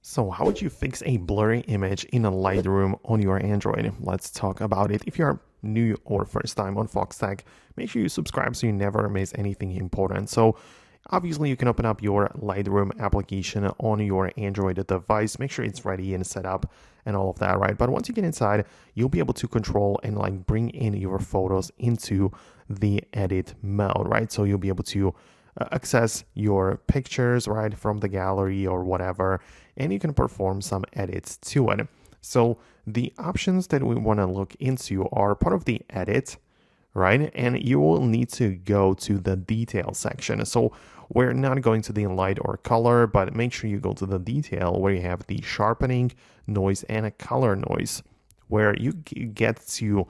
So how would you fix a blurry image in a Lightroom on your Android? Let's talk about it. If you're new or first time on Foxtecc, make sure you subscribe so you never miss anything important. So obviously you can open up your Lightroom application on your Android device. Make sure it's ready and set up and all of that, right? But once you get inside, you'll be able to control and bring in your photos into the edit mode, right? So you'll be able to access your pictures right from the gallery or whatever, and you can perform some edits to it. So the options that we want to look into are part of the edit, right? And you will need to go to the detail section. So we're not going to the light or color, but make sure you go to the detail where you have the sharpening, noise, and a color noise, where you get to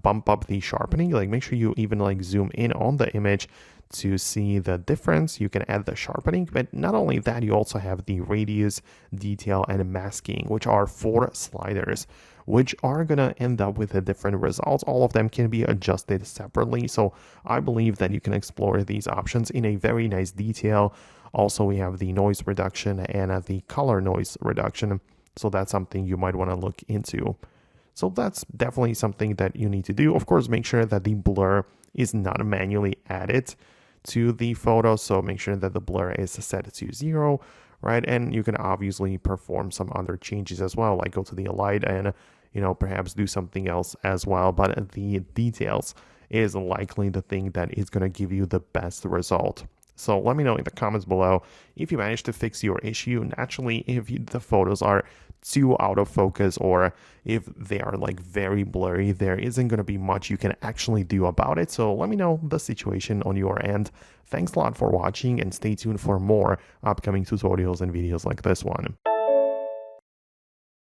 bump up the sharpening. Make sure you even zoom in on the image to see the difference. You can add the sharpening, but not only that, you also have the radius, detail, and masking, which are 4 sliders, which are gonna end up with a different results. All of them can be adjusted separately, so I believe that you can explore these options in a very nice detail. Also, we have the noise reduction and the color noise reduction, so that's something you might want to look into. So that's definitely something that you need to do. Of course, make sure that the blur is not manually added to the photo. So make sure that the blur is set to 0, right? And you can obviously perform some other changes as well, like go to the light and, perhaps do something else as well. But the details is likely the thing that is going to give you the best result. So let me know in the comments below if you managed to fix your issue. Naturally, if the photos are too out of focus or if they are very blurry, there isn't going to be much you can actually do about it. So let me know the situation on your end. Thanks a lot for watching and stay tuned for more upcoming tutorials and videos like this one.